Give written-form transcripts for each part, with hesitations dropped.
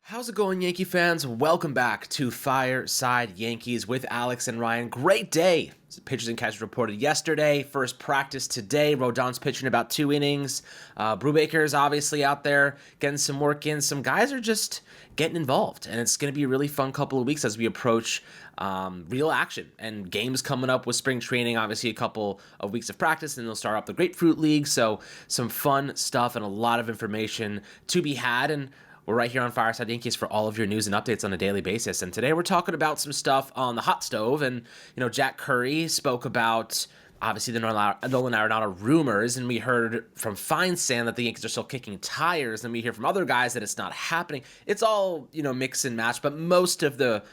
How's it going, Yankee fans? Welcome back to Fireside Yankees with Alex and Ryan. Great day. Pitchers and catchers reported yesterday. First practice today. Rodon's pitching about 2 innings. Brubaker's obviously out there getting some work in. Some guys are just getting involved, and it's going to be a really fun couple of weeks as we approach real action and games coming up with spring training. Obviously, a couple of weeks of practice, and they'll start up the Grapefruit League. So some fun stuff and a lot of information to be had. And we're right here on Fireside Yankees for all of your news and updates on a daily basis. And today we're talking about some stuff on the hot stove. And, Jack Curry spoke about, obviously, the Nolan Arenado rumors. And we heard from Feinstein that the Yankees are still kicking tires. And we hear from other guys that it's not happening. It's all, mix and match. But most of the,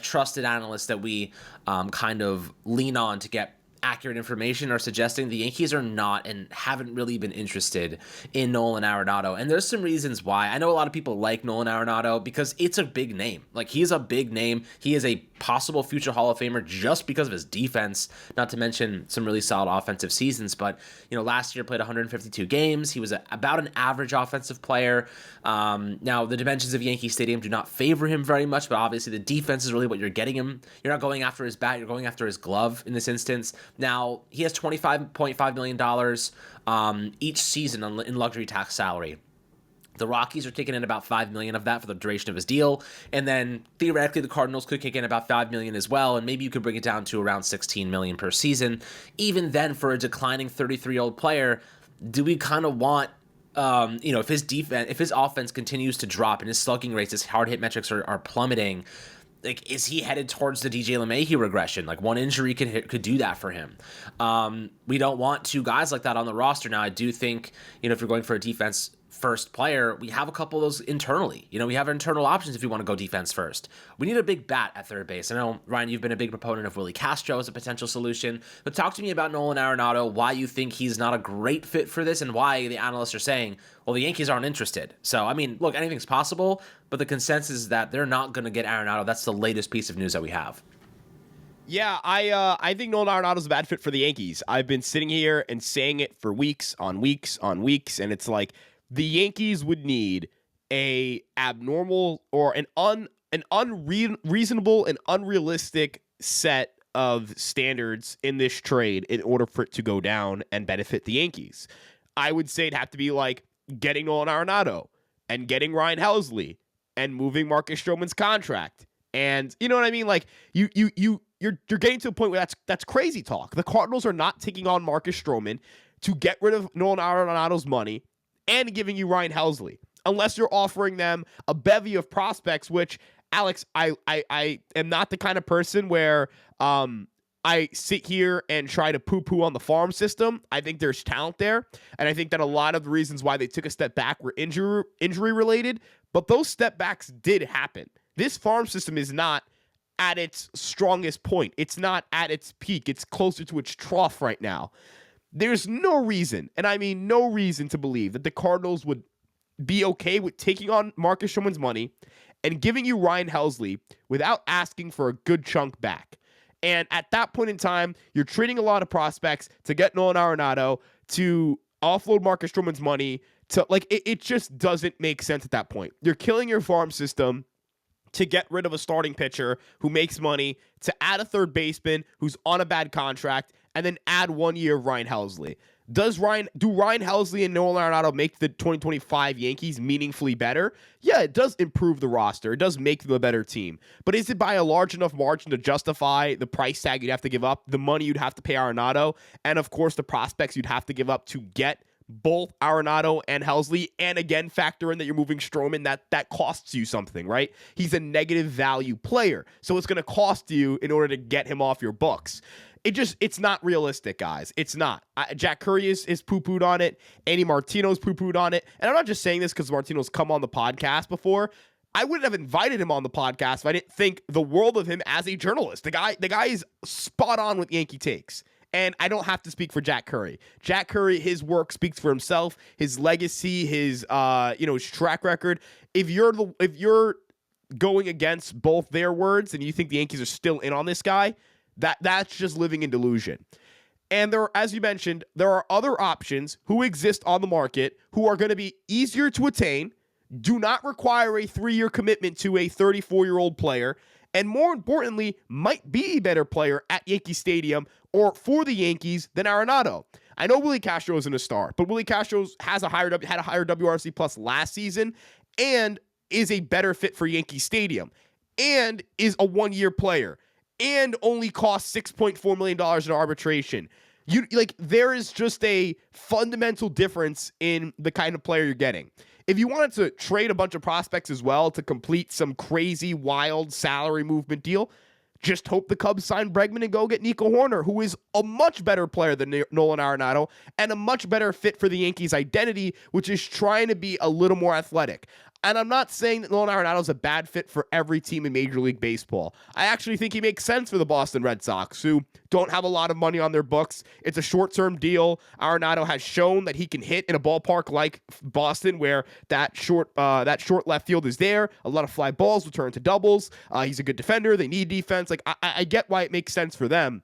trusted analysts that we kind of lean on to get accurate information are suggesting the Yankees are not and haven't really been interested in Nolan Arenado. And there's some reasons why. I know a lot of people like Nolan Arenado because it's a big name. He's a big name. He is a possible future Hall of Famer just because of his defense, not to mention some really solid offensive seasons. But, last year played 152 games. He was about an average offensive player. Now, the dimensions of Yankee Stadium do not favor him very much, but obviously the defense is really what you're getting him. You're not going after his bat. You're going after his glove in this instance. Now, he has $25.5 million each season in luxury tax salary. The Rockies are kicking in about $5 million of that for the duration of his deal. And then theoretically, the Cardinals could kick in about $5 million as well. And maybe you could bring it down to around $16 million per season. Even then, for a declining 33-year-old player, do we kind of want if his offense continues to drop and his slugging rates, his hard hit metrics are plummeting, is he headed towards the DJ LeMahieu regression? One injury could do that for him. We don't want two guys like that on the roster. Now, I do think, if you're going for a defense first player, we have a couple of those internally. We have internal options if you want to go defense first. We need a big bat at third base. I know, Ryan, you've been a big proponent of Willie Castro as a potential solution, but talk to me about Nolan Arenado, why you think he's not a great fit for this, and why the analysts are saying, well, the Yankees aren't interested. So, look, anything's possible, but the consensus is that they're not going to get Arenado. That's the latest piece of news that we have. Yeah, I think Nolan Arenado's a bad fit for the Yankees. I've been sitting here and saying it for weeks on weeks on weeks, and it's like, the Yankees would need a abnormal or an unreasonable and unrealistic set of standards in this trade in order for it to go down and benefit the Yankees. I would say it'd have to be like getting Nolan Arenado and getting Ryan Helsley and moving Marcus Stroman's contract. And you know what I mean? You're getting to a point where that's crazy talk. The Cardinals are not taking on Marcus Stroman to get rid of Nolan Arenado's money and giving you Ryan Helsley, unless you're offering them a bevy of prospects, which, Alex, I am not the kind of person where I sit here and try to poo-poo on the farm system. I think there's talent there, and I think that a lot of the reasons why they took a step back were injury-related, but those step backs did happen. This farm system is not at its strongest point. It's not at its peak. It's closer to its trough right now. There's no reason, and I mean no reason, to believe that the Cardinals would be okay with taking on Marcus Stroman's money and giving you Ryan Helsley without asking for a good chunk back. And at that point in time, you're trading a lot of prospects to get Nolan Arenado, to offload Marcus Stroman's money. It just doesn't make sense at that point. You're killing your farm system to get rid of a starting pitcher who makes money, to add a third baseman who's on a bad contract, and then add 1 year of Ryan Helsley. Do Ryan Helsley and Nolan Arenado make the 2025 Yankees meaningfully better? Yeah, it does improve the roster. It does make them a better team. But is it by a large enough margin to justify the price tag you'd have to give up, the money you'd have to pay Arenado, and of course the prospects you'd have to give up to get both Arenado and Helsley, and again, factor in that you're moving Stroman, that costs you something, right? He's a negative value player, so it's going to cost you in order to get him off your books. It's not realistic, guys. It's not. Jack Curry is poo-pooed on it. Andy Martino's poo-pooed on it. And I'm not just saying this because Martino's come on the podcast before. I wouldn't have invited him on the podcast if I didn't think the world of him as a journalist. The guy is spot on with Yankee takes. And I don't have to speak for Jack Curry. Jack Curry, his work speaks for himself, his legacy, his track record. If you're going against both their words and you think the Yankees are still in on this guy, that's just living in delusion. And as you mentioned, there are other options who exist on the market who are going to be easier to attain, do not require a 3-year commitment to a 34-year-old player, and more importantly, might be a better player at Yankee Stadium or for the Yankees than Arenado. I know Willie Castro isn't a star, but Willie Castro had a higher WRC plus last season and is a better fit for Yankee Stadium and is a 1-year player and only costs $6.4 million in arbitration. There is just a fundamental difference in the kind of player you're getting. If you wanted to trade a bunch of prospects as well to complete some crazy, wild salary movement deal, just hope the Cubs sign Bregman and go get Nico Horner, who is a much better player than Nolan Arenado and a much better fit for the Yankees' identity, which is trying to be a little more athletic. And I'm not saying that Nolan Arenado is a bad fit for every team in Major League Baseball. I actually think he makes sense for the Boston Red Sox, who don't have a lot of money on their books. It's a short-term deal. Arenado has shown that he can hit in a ballpark like Boston, where that short left field is there. A lot of fly balls will turn to doubles. He's a good defender. They need defense. I get why it makes sense for them.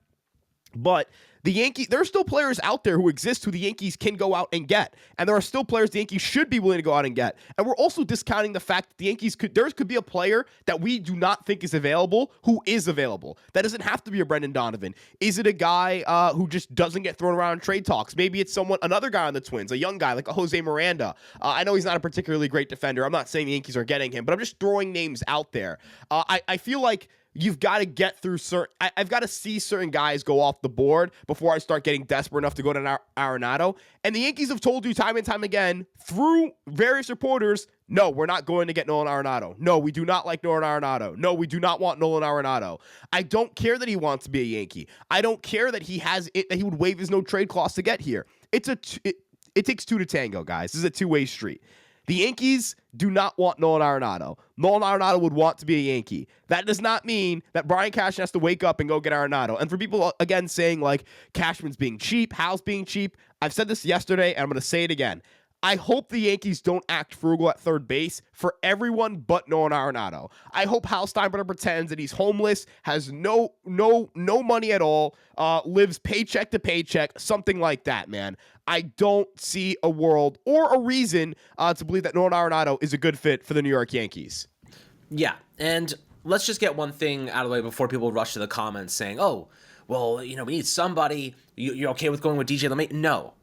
But the Yankees, there are still players out there who exist who the Yankees can go out and get. And there are still players the Yankees should be willing to go out and get. And we're also discounting the fact that the Yankees could be a player that we do not think is available who is available. That doesn't have to be a Brendan Donovan. Is it a guy who just doesn't get thrown around in trade talks? Maybe it's another guy on the Twins, a young guy like a Jose Miranda. I know he's not a particularly great defender. I'm not saying the Yankees are getting him, but I'm just throwing names out there. I feel like you've got to get through I've got to see certain guys go off the board before I start getting desperate enough to go to Arenado. And the Yankees have told you time and time again through various reporters, no, we're not going to get Nolan Arenado. No, we do not like Nolan Arenado. No, we do not want Nolan Arenado. I don't care that he wants to be a Yankee. I don't care that he would waive his no trade clause to get here. It takes two to tango, guys. This is a two-way street. The Yankees do not want Nolan Arenado. Nolan Arenado would want to be a Yankee. That does not mean that Brian Cashman has to wake up and go get Arenado. And for people, again, saying like Cashman's being cheap, Hal's being cheap, I've said this yesterday, and I'm going to say it again. I hope the Yankees don't act frugal at third base for everyone but Nolan Arenado. I hope Hal Steinbrenner pretends that he's homeless, has no money at all, lives paycheck to paycheck, something like that, man. I don't see a world or a reason to believe that Nolan Arenado is a good fit for the New York Yankees. Yeah, and let's just get one thing out of the way before people rush to the comments saying, oh, well, we need somebody. You're okay with going with DJ LeMahieu? No.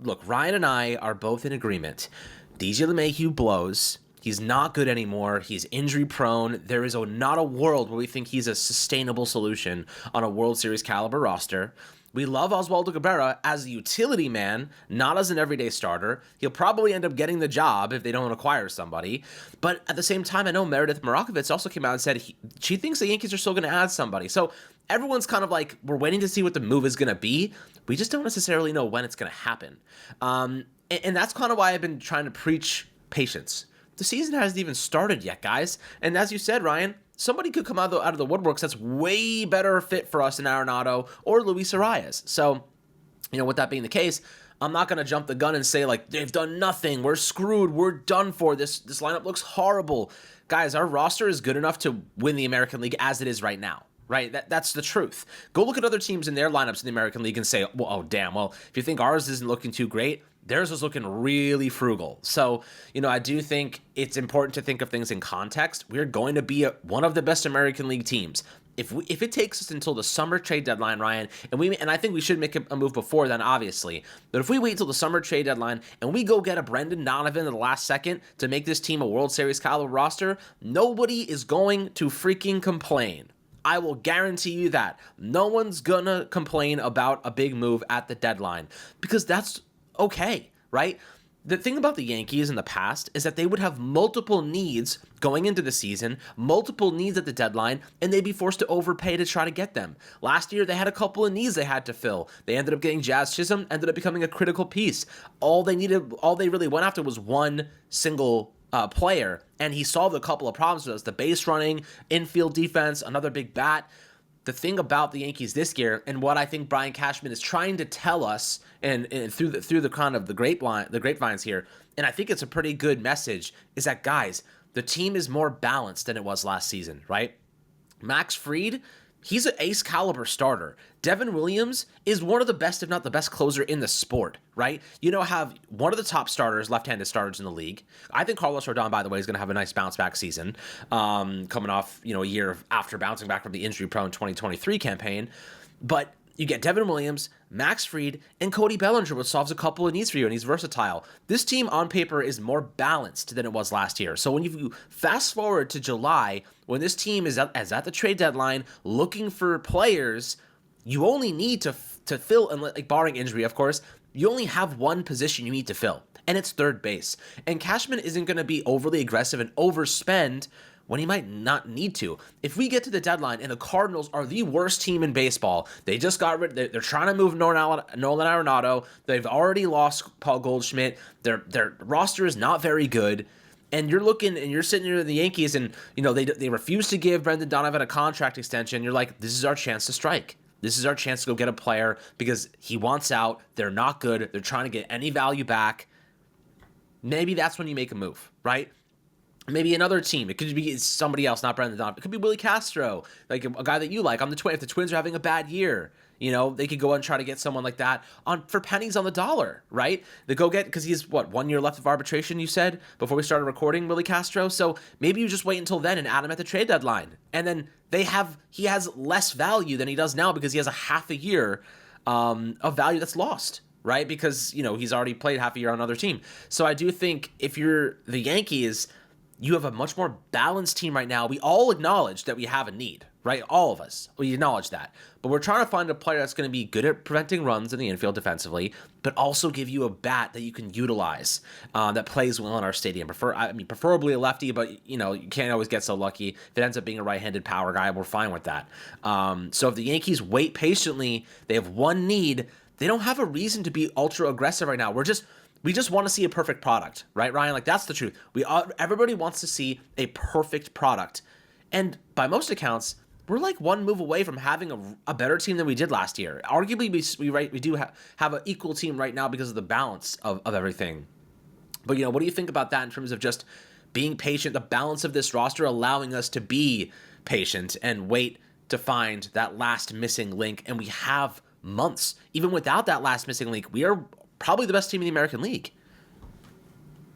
Look, Ryan and I are both in agreement. DJ LeMahieu blows. He's not good anymore. He's injury prone. There is not a world where we think he's a sustainable solution on a World Series caliber roster. We love Oswaldo Cabrera as a utility man, not as an everyday starter. He'll probably end up getting the job if they don't acquire somebody. But at the same time, I know Meredith Marakovits also came out and said she thinks the Yankees are still going to add somebody. So everyone's kind of like, we're waiting to see what the move is going to be. We just don't necessarily know when it's going to happen. And that's kind of why I've been trying to preach patience. The season hasn't even started yet, guys. And as you said, Ryan, somebody could come out of the woodworks that's way better fit for us than Arenado or Luis Arias. So, with that being the case, I'm not going to jump the gun and say, like, they've done nothing. We're screwed. We're done for. This lineup looks horrible. Guys, our roster is good enough to win the American League as it is right now. Right? That's the truth. Go look at other teams in their lineups in the American League and say, well, oh, damn. Well, if you think ours isn't looking too great, theirs was looking really frugal. So, I do think it's important to think of things in context. We're going to be one of the best American League teams. If it takes us until the summer trade deadline, Ryan, and I think we should make a move before then, obviously. But if we wait until the summer trade deadline and we go get a Brendan Donovan at the last second to make this team a World Series caliber roster, nobody is going to freaking complain. I will guarantee you that. No one's gonna complain about a big move at the deadline because that's okay, right? The thing about the Yankees in the past is that they would have multiple needs going into the season, multiple needs at the deadline, and they'd be forced to overpay to try to get them. Last year, they had a couple of needs they had to fill. They ended up getting Jazz Chisholm, ended up becoming a critical piece. All they really went after was one single player, and he solved a couple of problems with us. The base running, infield defense, another big bat. The thing about the Yankees this year, and what I think Brian Cashman is trying to tell us, and through the kind of the grapevines here, and I think it's a pretty good message, is that, guys, the team is more balanced than it was last season, right? Max Fried, He's an ace caliber starter. Devin Williams is one of the best, if not the best closer in the sport, right? You know, have one of the top starters, left-handed starters in the league. I think Carlos Rodon, by the way, is going to have a nice bounce back season, coming off, a year after bouncing back from the injury-prone 2023 campaign. But you get Devin Williams, Max Fried, and Cody Bellinger, which solves a couple of needs for you, and he's versatile. This team on paper is more balanced than it was last year. So when you fast forward to July, when this team is at the trade deadline looking for players, you only need to fill, and like barring injury, of course, you only have one position you need to fill, and it's third base. And Cashman isn't going to be overly aggressive and overspend when he might not need to. If we get to the deadline and the Cardinals are the worst team in baseball, they just got rid. They're trying to move Nolan Arenado. They've already lost Paul Goldschmidt. Their roster is not very good. And you're looking and you're sitting here in the Yankees, and they refuse to give Brendan Donovan a contract extension. You're like, this is our chance to strike. This is our chance to go get a player because he wants out. They're not good. They're trying to get any value back. Maybe that's when you make a move, right? Maybe another team. It could be somebody else, not Brendan Donovan. It could be Willie Castro, like a guy that you like. On the Twins, if the Twins are having a bad year, they could go and try to get someone like that for pennies on the dollar, right? They go get, because he's 1 year left of arbitration, you said, before we started recording, Willie Castro. So maybe you just wait until then and add him at the trade deadline. And then he has less value than he does now because he has a half a year of value that's lost, right? Because, he's already played half a year on another team. So I do think if you're the Yankees, you have a much more balanced team right now. We all acknowledge that we have a need, right? All of us, we acknowledge that. But we're trying to find a player that's going to be good at preventing runs in the infield defensively, but also give you a bat that you can utilize that plays well in our stadium. Preferably a lefty, but you can't always get so lucky. If it ends up being a right-handed power guy, we're fine with that. So if the Yankees wait patiently, they have one need. They don't have a reason to be ultra aggressive right now. We just want to see a perfect product, right, Ryan? Like, that's the truth. Everybody wants to see a perfect product. And by most accounts, we're like one move away from having a better team than we did last year. Arguably, we do have an equal team right now because of the balance of everything. But, what do you think about that in terms of just being patient, the balance of this roster allowing us to be patient and wait to find that last missing link? And we have months. Even without that last missing link, we are probably the best team in the American League.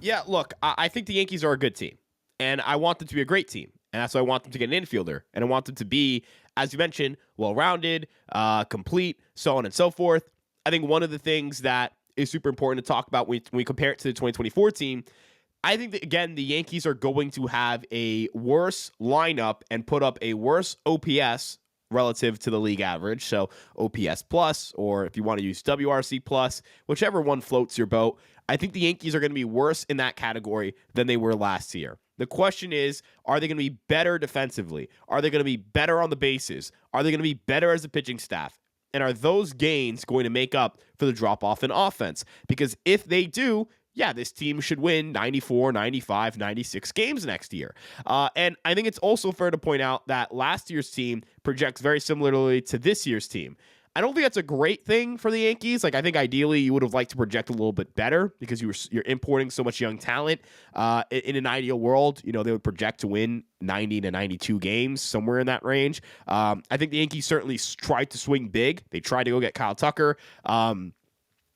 Yeah, look, I think the Yankees are a good team, and I want them to be a great team, and that's why I want them to get an infielder, and I want them to be, as you mentioned, well-rounded, complete, so on and so forth. I think one of the things that is super important to talk about when we compare it to the 2024 team, I think that, again, the Yankees are going to have a worse lineup and put up a worse OPS relative to the league average. So OPS plus, or if you want to use WRC plus, whichever one floats your boat. I think the Yankees are going to be worse in that category than they were last year. The question is, are they going to be better defensively? Are they going to be better on the bases? Are they going to be better as a pitching staff? And are those gains going to make up for the drop-off in offense? Because if they do, yeah, this team should win 94, 95, 96 games next year. And I think it's also fair to point out that last year's team projects very similarly to this year's team. I don't think that's a great thing for the Yankees. Like, I think ideally you would have liked to project a little bit better because you're importing so much young talent. In an ideal world, they would project to win 90 to 92 games, somewhere in that range. I think the Yankees certainly tried to swing big. They tried to go get Kyle Tucker.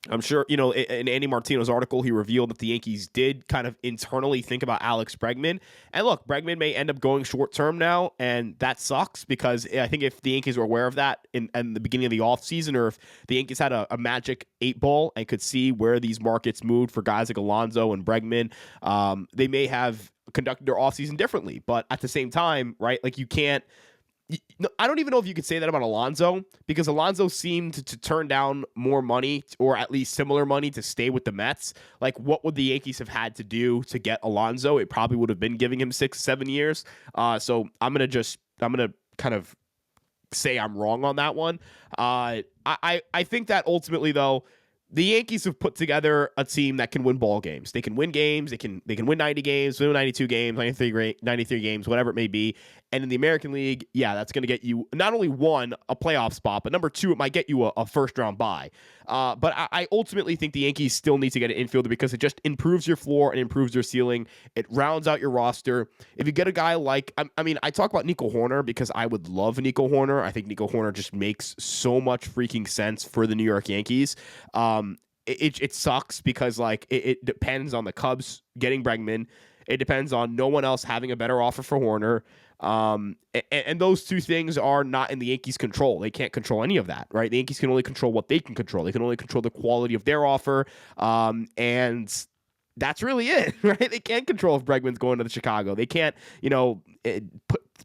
I'm sure, in Andy Martino's article, he revealed that the Yankees did kind of internally think about Alex Bregman. And look, Bregman may end up going short-term now, and that sucks because I think if the Yankees were aware of that in the beginning of the offseason, or if the Yankees had a magic 8-ball and could see where these markets moved for guys like Alonso and Bregman, they may have conducted their offseason differently. But at the same time, right, like you can't, I don't even know if you could say that about Alonso, because Alonso seemed to turn down more money, or at least similar money, to stay with the Mets. Like, what would the Yankees have had to do to get Alonso? It probably would have been giving him 6-7 years. So I'm gonna kind of say I'm wrong on that one. I think that ultimately, though, the Yankees have put together a team that can win ball games. They can win games. They can win 90 games, win 92 games, 93 games, whatever it may be. And in the American League, yeah, that's going to get you not only one, a playoff spot, but number two, it might get you a first-round bye. But I ultimately think the Yankees still need to get an infielder because it just improves your floor and improves your ceiling. It rounds out your roster. If you get a guy like, I talk about Nico Hoerner because I would love Nico Hoerner. I think Nico Hoerner just makes so much freaking sense for the New York Yankees. It sucks because like it depends on the Cubs getting Bregman. It depends on no one else having a better offer for Hoerner. And those two things are not in the Yankees' control. They can't control any of that, right? The Yankees can only control what they can control. They can only control the quality of their offer. And that's really it, right? They can't control if Bregman's going to the Chicago. They can't,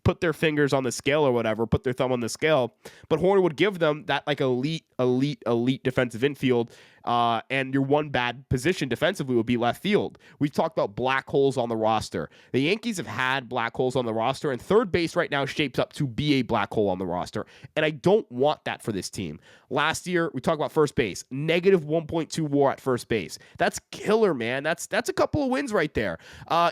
put their fingers on the scale or whatever, put their thumb on the scale. But Hoerner would give them that like elite defensive infield. And your one bad position defensively would be left field. We've talked about black holes on the roster. The Yankees have had black holes on the roster, and third base right now shapes up to be a black hole on the roster. And I don't want that for this team. Last year, we talked about first base, negative 1.2 WAR at first base. That's killer, man. That's a couple of wins right there.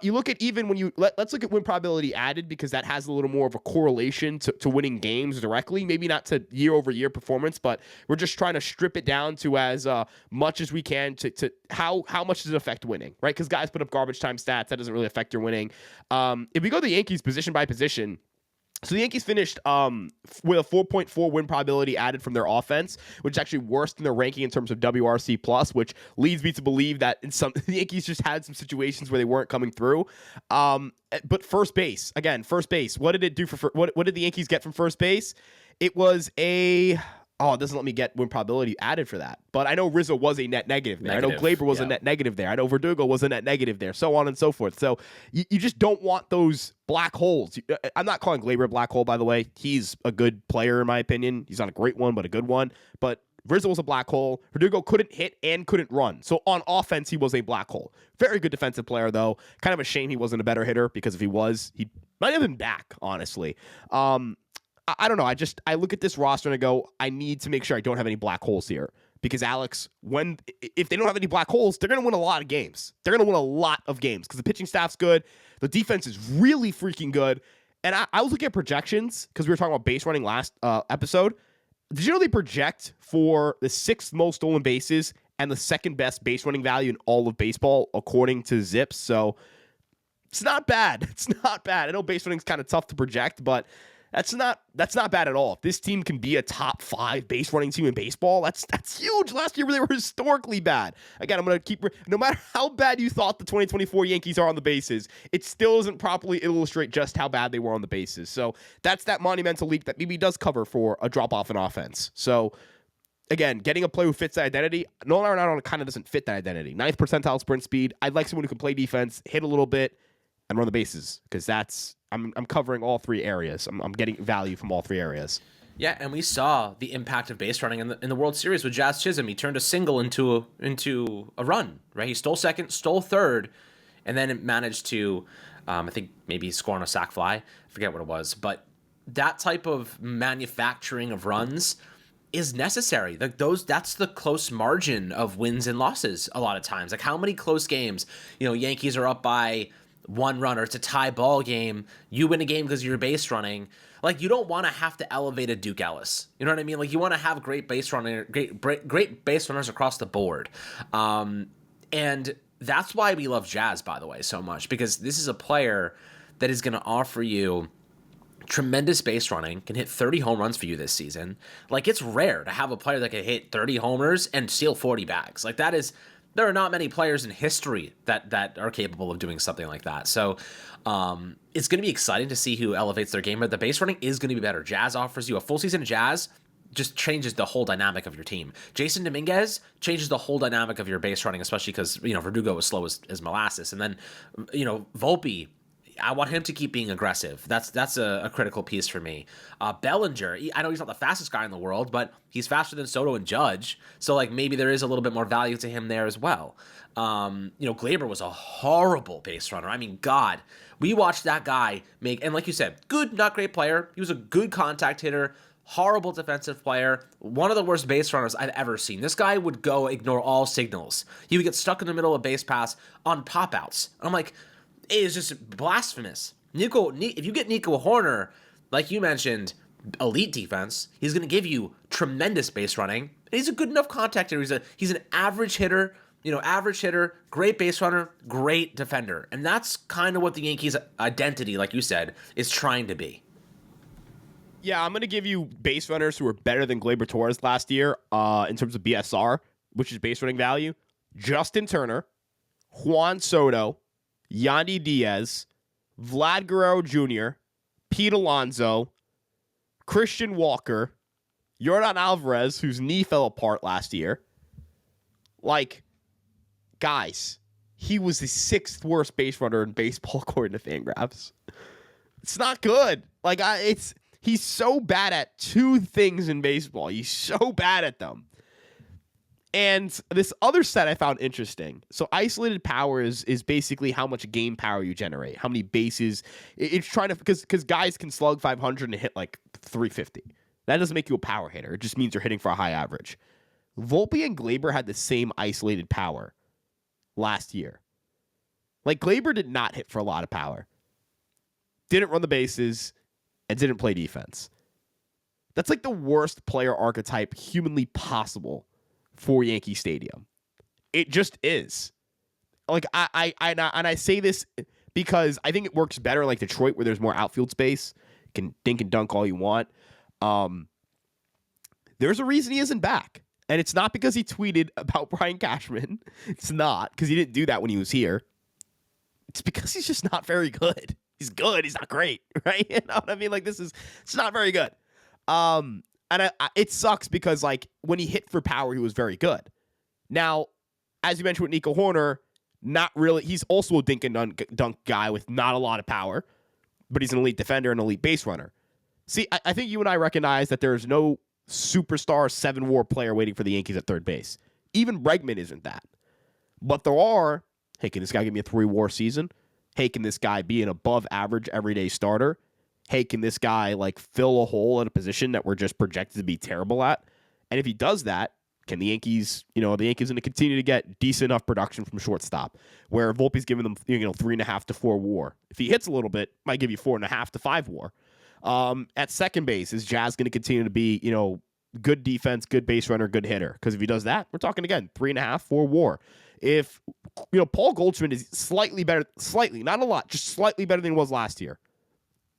You look at even when you let's look at win probability added because that has a little more of a correlation to winning games directly. Maybe not to year-over-year performance, but we're just trying to strip it down to as much as we can to how much does it affect winning, right? Because guys put up garbage time stats. That doesn't really affect your winning. If we go to the Yankees position by position, so the Yankees finished with a 4.4 win probability added from their offense, which is actually worse than their ranking in terms of WRC plus, which leads me to believe that the Yankees just had some situations where they weren't coming through. But first base, what did it do for what did the Yankees get from first base? It was it doesn't let me get win probability added for that. But I know Rizzo was a net negative there. I know Gleyber was a net negative there. I know Verdugo was a net negative there, so on and so forth. So you just don't want those black holes. I'm not calling Gleyber a black hole, by the way. He's a good player, in my opinion. He's not a great one, but a good one. But Rizzo was a black hole. Verdugo couldn't hit and couldn't run. So on offense, he was a black hole. Very good defensive player, though. Kind of a shame he wasn't a better hitter because if he was, he might have been back, honestly. I don't know. I look at this roster and I go, I need to make sure I don't have any black holes here. Because Alex, if they don't have any black holes, they're going to win a lot of games. They're going to win a lot of games because the pitching staff's good. The defense is really freaking good. And I was looking at projections because we were talking about base running last episode. Did you know they project for the sixth most stolen bases and the second best base running value in all of baseball, according to Zips? So it's not bad. It's not bad. I know base running is kind of tough to project, but that's not bad at all. If this team can be a top 5 base running team in baseball, that's huge. Last year they were historically bad. Again, I'm going to keep, no matter how bad you thought the 2024 Yankees are on the bases, it still doesn't properly illustrate just how bad they were on the bases. So that's that monumental leap that maybe does cover for a drop off in offense. So again, getting a player who fits that identity, Nolan Arenado kind of doesn't fit that identity. 9th percentile sprint speed. I'd like someone who can play defense, hit a little bit, and run the bases because I'm covering all 3 areas. I'm getting value from all 3 areas. Yeah, and we saw the impact of base running in the World Series with Jazz Chisholm. He turned a single into a run, right? He stole second, stole third, and then it managed to, I think maybe score on a sac fly. I forget what it was, but that type of manufacturing of runs is necessary. That's the close margin of wins and losses a lot of times. Like how many close games, Yankees are up by 1 run or it's a tie ball game, you win a game because you're base running. Like you don't want to have to elevate a Duke Ellis. You know what I mean? Like you want to have great base runners across the board. And that's why we love Jazz, by the way, so much, because this is a player that is going to offer you tremendous base running, can hit 30 home runs for you this season. Like it's rare to have a player that can hit 30 homers and steal 40 bags. Like there are not many players in history that are capable of doing something like that. So it's going to be exciting to see who elevates their game. But the base running is going to be better. Jazz offers you a full season of Jazz, just changes the whole dynamic of your team. Jason Dominguez changes the whole dynamic of your base running, especially because, Verdugo was slow as molasses. And then, Volpe, I want him to keep being aggressive. That's a critical piece for me. Bellinger, I know he's not the fastest guy in the world, but he's faster than Soto and Judge. So like maybe there is a little bit more value to him there as well. Gleyber was a horrible base runner. I mean, God, we watched that guy make, and like you said, good, not great player. He was a good contact hitter, horrible defensive player, one of the worst base runners I've ever seen. This guy would go ignore all signals. He would get stuck in the middle of a base pass on pop outs. I'm like, it is just blasphemous. If you get Nico Hoerner, like you mentioned, elite defense, he's going to give you tremendous base running. And he's a good enough contact hitter. He's an average hitter. Average hitter, great base runner, great defender. And that's kind of what the Yankees' identity, like you said, is trying to be. Yeah, I'm going to give you base runners who are better than Gleyber Torres last year in terms of BSR, which is base running value. Justin Turner, Juan Soto, Yandy Diaz, Vlad Guerrero Jr., Pete Alonso, Christian Walker, Yordan Alvarez, whose knee fell apart last year. Guys, he was the 6th worst base runner in baseball according to Fangraphs. It's not good. He's so bad at 2 things in baseball. He's so bad at them. And this other stat I found interesting. So isolated power is basically how much game power you generate, how many bases. It's trying to, because guys can slug 500 and hit 350. That doesn't make you a power hitter. It just means you're hitting for a high average. Volpe and Gleyber had the same isolated power last year. Gleyber did not hit for a lot of power, didn't run the bases, and didn't play defense. That's the worst player archetype humanly possible for Yankee Stadium. It just is. I say this because I think it works better like Detroit, where there's more outfield space. You can dink and dunk all you want. There's a reason he isn't back. And it's not because he tweeted about Brian Cashman. It's not, because he didn't do that when he was here. It's because he's just not very good. He's good. He's not great, right? You know what I mean? It's not very good. It sucks because, when he hit for power, he was very good. Now, as you mentioned with Nico Hoerner, not really. He's also a dink and dunk guy with not a lot of power, but he's an elite defender and elite base runner. See, I think you and I recognize that there is no superstar 7-WAR player waiting for the Yankees at third base. Even Bregman isn't that. But there are, hey, can this guy give me a 3-WAR season? Hey, can this guy be an above average everyday starter? Hey, can this guy fill a hole at a position that we're just projected to be terrible at? And if he does that, can the Yankees, the Yankees going to continue to get decent enough production from shortstop, where Volpe's giving them, 3.5 to 4 WAR. If he hits a little bit, might give you 4.5 to 5 WAR. At second base, is Jazz going to continue to be, good defense, good base runner, good hitter? Because if he does that, we're talking again 3.5, 4 WAR. If Paul Goldschmidt is slightly better, not a lot, just slightly better than he was last year.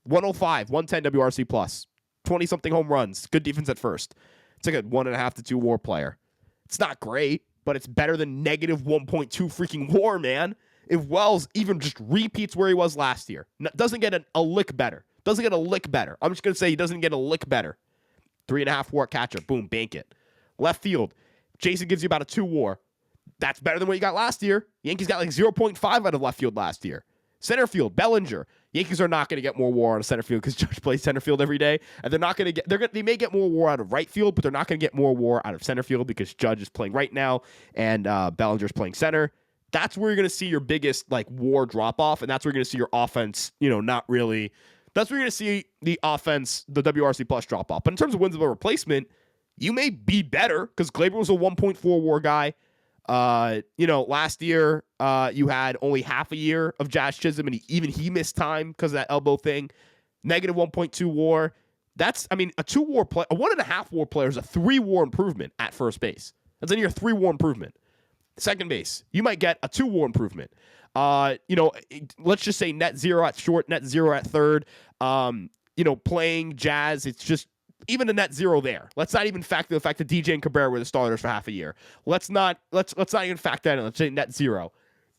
105, 110 WRC plus, 20-something home runs, good defense at first. It's a 1.5 to 2 WAR player. It's not great, but it's better than negative 1.2 freaking WAR, man. If Wells even just repeats where he was last year, doesn't get a lick better. Doesn't get a lick better. I'm just going to say he doesn't get a lick better. 3.5 WAR catcher. Boom, bank it. Left field, Jason gives you about a 2 WAR. That's better than what you got last year. Yankees got 0.5 out of left field last year. Center field, Bellinger. Yankees are not going to get more WAR out of center field because Judge plays center field every day, and they're not going to get. They may get more WAR out of right field, but they're not going to get more WAR out of center field because Judge is playing right now and Bellinger's playing center. That's where you're going to see your biggest WAR drop off, and that's where you're going to see your offense. Not really. That's where you're going to see the offense, the WRC plus drop off. But in terms of wins above replacement, you may be better because Gleyber was a 1.4 WAR guy. Last year, you had only half a year of Jazz Chisholm, and he missed time because of that elbow thing. Negative 1.2 WAR. That's, a 2 WAR play, a 1.5 WAR player is a 3 WAR improvement at first base. That's a near 3 WAR improvement. Second base, you might get a 2 WAR improvement. Let's just say net 0 at short, net 0 at third. Playing Jazz, it's just even a net 0 there. Let's not even factor the fact that DJ and Cabrera were the starters for half a year. Let's not even factor that in. Let's say net 0.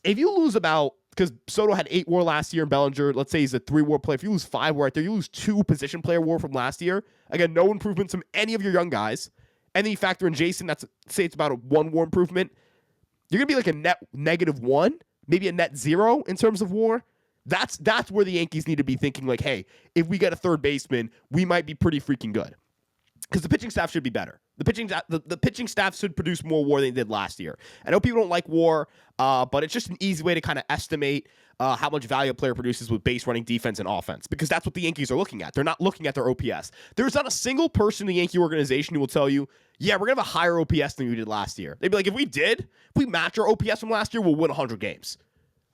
If you lose because Soto had 8 WAR last year and Bellinger, let's say he's a 3 WAR player. If you lose 5 WAR right there, you lose 2 position player WAR from last year. Again, no improvements from any of your young guys. And then you factor in Jason, say it's about a 1 WAR improvement. You're going to be a net negative 1, maybe a net 0 in terms of WAR. That's where the Yankees need to be thinking hey, if we get a third baseman, we might be pretty freaking good. Because the pitching staff should be better. The pitching staff should produce more WAR than they did last year. I know people don't like WAR, but it's just an easy way to kind of estimate how much value a player produces with base running, defense, and offense, because that's what the Yankees are looking at. They're not looking at their OPS. There's not a single person in the Yankee organization who will tell you, yeah, we're going to have a higher OPS than we did last year. They'd be like, if we match our OPS from last year, we'll win 100 games.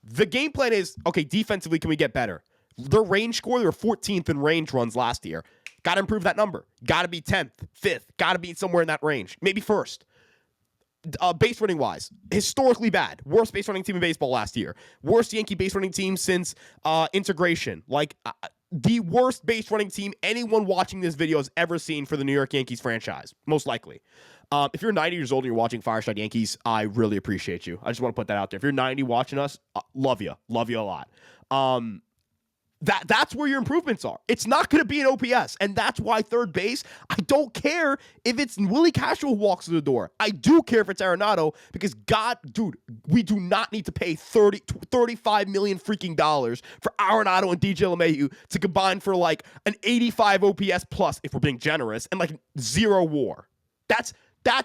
The game plan is, okay, defensively, can we get better? Their range score, they were 14th in range runs last year. Got to improve that number. Got to be 10th, 5th. Got to be somewhere in that range. Maybe first. Base running wise, historically bad. Worst base running team in baseball last year. Worst Yankee base running team since integration. The worst base running team anyone watching this video has ever seen for the New York Yankees franchise, most likely. If you're 90 years old and you're watching Fireside Yankees, I really appreciate you. I just want to put that out there. If you're 90 watching us, love you a lot. That's where your improvements are. It's not going to be an OPS, and that's why third base, I don't care if it's Willie Castro who walks through the door. I do care if it's Arenado, because we do not need to pay $35 million freaking dollars for Arenado and DJ LeMahieu to combine for like an 85 OPS plus, if we're being generous, and like 0 WAR. That's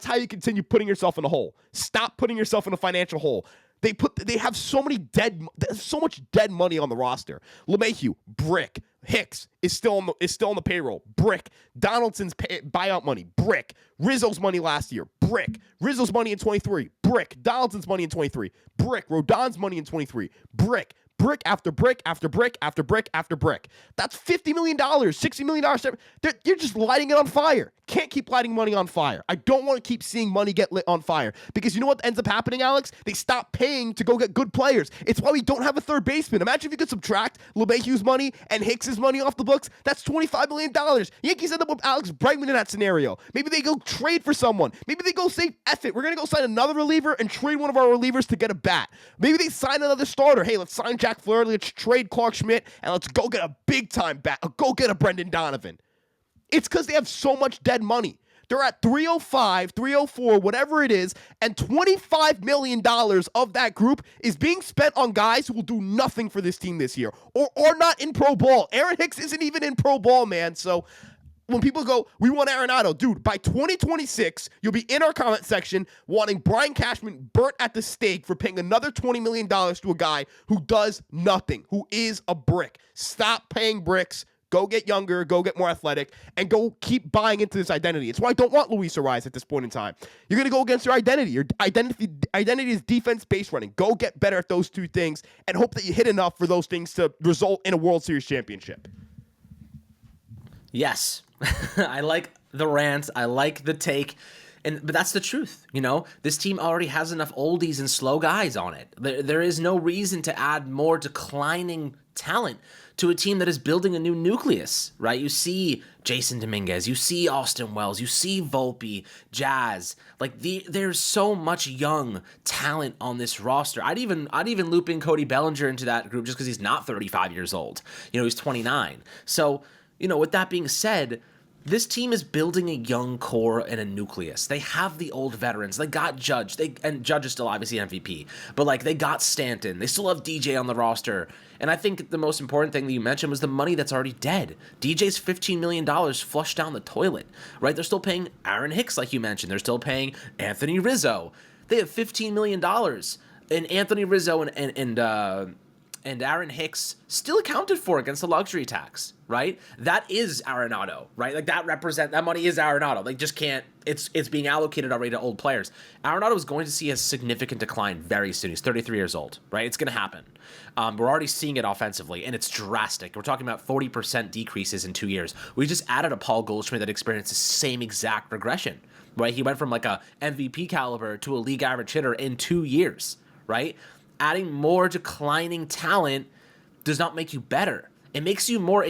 how you continue putting yourself in a hole. Stop putting yourself in a financial hole. They have so much dead money on the roster. LeMahieu, brick. Hicks is still on the payroll, brick. Donaldson's buyout money, brick. Rizzo's money last year, brick. Rizzo's money in 23, brick. Donaldson's money in 23, brick. Rodon's money in 23, brick. Brick after brick after brick after brick after brick. That's $50 million, $60 million. You're just lighting it on fire. Can't keep lighting money on fire. I don't want to keep seeing money get lit on fire, because you know what ends up happening, Alex? They stop paying to go get good players. It's why we don't have a third baseman. Imagine if you could subtract LeMahieu's money and Hicks's money off the books. That's $25 million. Yankees end up with Alex Bregman in that scenario. Maybe they go trade for someone. Maybe they go say, F it, we're going to go sign another reliever and trade one of our relievers to get a bat. Maybe they sign another starter. Hey, let's sign Jack Flaherty, let's trade Clark Schmidt, and let's go get a big-time bat. Go get a Brendan Donovan. It's because they have so much dead money. They're at 305, 304, whatever it is, and $25 million of that group is being spent on guys who will do nothing for this team this year, or not in pro ball. Aaron Hicks isn't even in pro ball, man. So when people go, we want Arenado, dude, by 2026, you'll be in our comment section wanting Brian Cashman burnt at the stake for paying another $20 million to a guy who does nothing, who is a brick. Stop paying bricks. Go get younger, go get more athletic, and go keep buying into this identity. It's why I don't want Luis Ariz at this point in time. You're going to go against your identity. Your identity is defense, base running. Go get better at those two things and hope that you hit enough for those things to result in a World Series championship. Yes. I like the rant. I like the take. But that's the truth, you know? This team already has enough oldies and slow guys on it. There is no reason to add more declining talent to a team that is building a new nucleus, right? You see Jason Dominguez, you see Austin Wells, you see Volpe, Jazz. There's so much young talent on this roster. I'd even loop in Cody Bellinger into that group just because he's not 35 years old. You know, he's 29. So, you know, with that being said, this team is building a young core and a nucleus. They have the old veterans. They got Judge. And Judge is still obviously MVP. But, they got Stanton. They still have DJ on the roster. And I think the most important thing that you mentioned was the money that's already dead. DJ's $15 million flushed down the toilet, right? They're still paying Aaron Hicks, like you mentioned. They're still paying Anthony Rizzo. They have $15 million. And Anthony Rizzo and Aaron Hicks still accounted for against the luxury tax, right? That is Arenado, right? That money is Arenado. They just can't, it's being allocated already to old players. Arenado is going to see a significant decline very soon. He's 33 years old, right? It's going to happen. We're already seeing it offensively, and it's drastic. We're talking about 40% decreases in 2 years. We just added a Paul Goldschmidt that experienced the same exact regression, right? He went from a MVP caliber to a league average hitter in 2 years, right? Adding more declining talent does not make you better. It makes you more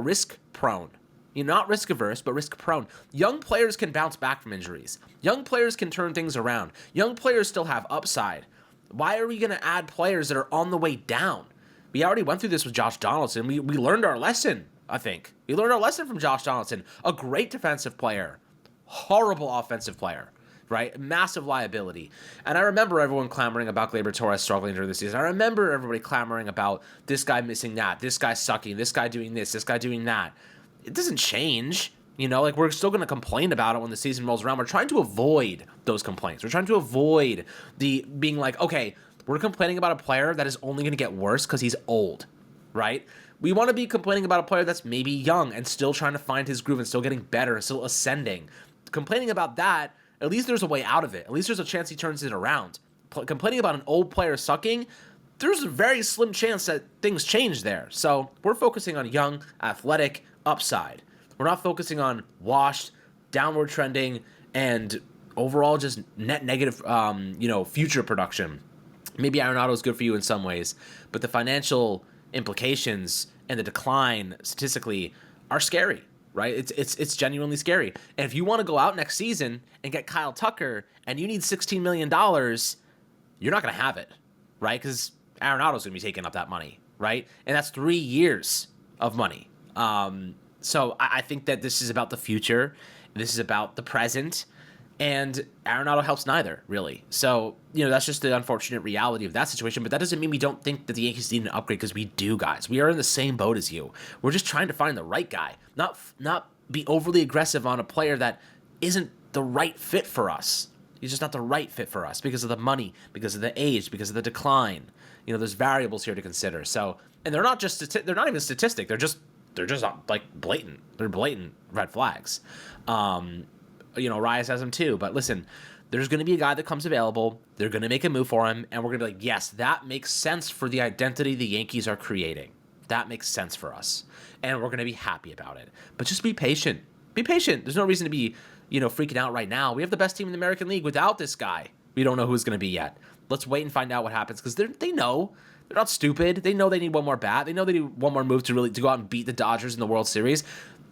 risk prone. You're not risk averse, but risk prone. Young players can bounce back from injuries. Young players can turn things around. Young players still have upside. Why are we going to add players that are on the way down? We already went through this with Josh Donaldson. We learned our lesson, I think. We learned our lesson from Josh Donaldson. A great defensive player. Horrible offensive player. Right? Massive liability. And I remember everyone clamoring about Gleyber Torres struggling during the season. I remember everybody clamoring about this guy missing that, this guy sucking, this guy doing this, this guy doing that. It doesn't change. You know, like we're still going to complain about it when the season rolls around. We're trying to avoid those complaints. We're trying to avoid the being like, okay, we're complaining about a player that is only going to get worse because he's old, right? We want to be complaining about a player that's maybe young and still trying to find his groove and still getting better and still ascending. Complaining about that, at least there's a way out of it. At least there's a chance he turns it around. Complaining about an old player sucking, there's a very slim chance that things change there. So we're focusing on young, athletic upside. We're not focusing on washed, downward trending, and overall just net negative, future production. Maybe Arenado is good for you in some ways, but the financial implications and the decline statistically are scary, right? It's genuinely scary. And if you want to go out next season and get Kyle Tucker and you need $16 million, you're not going to have it, right? Because Arenado's going to be taking up that money, right? And that's 3 years of money. So I think that this is about the future. This is about the present. And Arenado helps neither, really. So, that's just the unfortunate reality of that situation. But that doesn't mean we don't think that the Yankees need an upgrade, because we do, guys. We are in the same boat as you. We're just trying to find the right guy, not be overly aggressive on a player that isn't the right fit for us. He's just not the right fit for us because of the money, because of the age, because of the decline. There's variables here to consider. So, and they're not even statistic. They're just like blatant. They're blatant red flags. Rias has them too. But listen, there's going to be a guy that comes available. They're going to make a move for him, and we're going to be like, yes, that makes sense for the identity the Yankees are creating. That makes sense for us, and we're going to be happy about it. But just be patient. Be patient. There's no reason to be, freaking out right now. We have the best team in the American League without this guy. We don't know who's going to be yet. Let's wait and find out what happens, because they know. They're not stupid. They know they need one more bat. They know they need one more move to go out and beat the Dodgers in the World Series.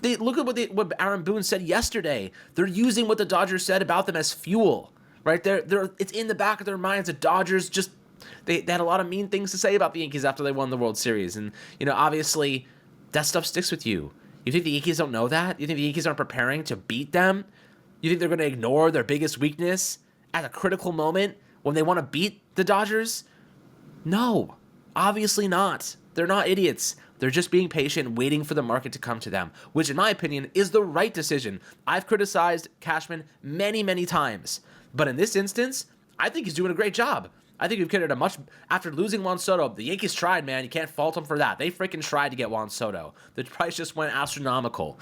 They look at what Aaron Boone said yesterday. They're using what the Dodgers said about them as fuel, right? It's in the back of their minds. The Dodgers they had a lot of mean things to say about the Yankees after they won the World Series, and obviously that stuff sticks with you. You think the Yankees don't know that? You think the Yankees aren't preparing to beat them? You think they're going to ignore their biggest weakness at a critical moment when they want to beat the Dodgers? No, obviously not. They're not idiots. They're just being patient, waiting for the market to come to them, which in my opinion is the right decision. I've criticized Cashman many, many times, but in this instance, I think he's doing a great job. I think we've carried after losing Juan Soto. The Yankees tried, man. You can't fault them for that. They freaking tried to get Juan Soto. The price just went astronomical.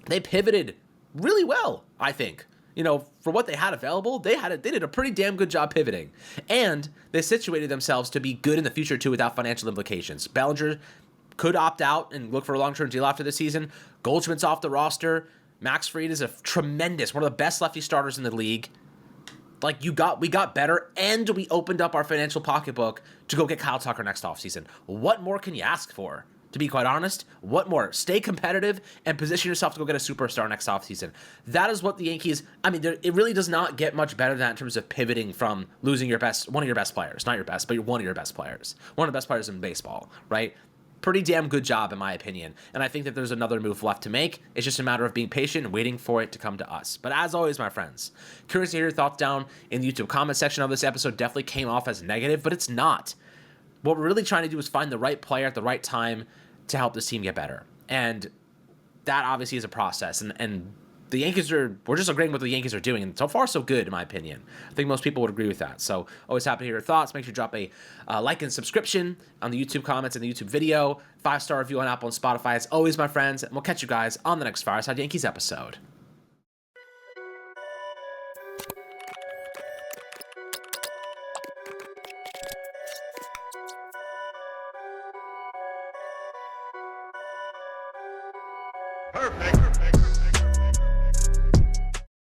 They pivoted really well, I think. For what they had available, they did a pretty damn good job pivoting. And they situated themselves to be good in the future, too, without financial implications. Bellinger could opt out and look for a long-term deal after the season. Goldschmidt's off the roster. Max Fried is one of the best lefty starters in the league. Like, we got better, and we opened up our financial pocketbook to go get Kyle Tucker next offseason. What more can you ask for? To be quite honest, what more? Stay competitive and position yourself to go get a superstar next offseason. That is what the Yankees, it really does not get much better than that in terms of pivoting from losing one of your best players. Not your best, but one of your best players. One of the best players in baseball, right? Pretty damn good job, in my opinion. And I think that there's another move left to make. It's just a matter of being patient and waiting for it to come to us. But as always, my friends, curious to hear your thoughts down in the YouTube comment section of this episode. Definitely came off as negative, but it's not. What we're really trying to do is find the right player at the right time to help this team get better. And that obviously is a process. And the Yankees we're just agreeing with what the Yankees are doing. And so far, so good, in my opinion. I think most people would agree with that. So always happy to hear your thoughts. Make sure you drop a like and subscription on the YouTube comments and the YouTube video. 5-star review on Apple and Spotify. As always, my friends. And we'll catch you guys on the next Fireside Yankees episode. Perfect.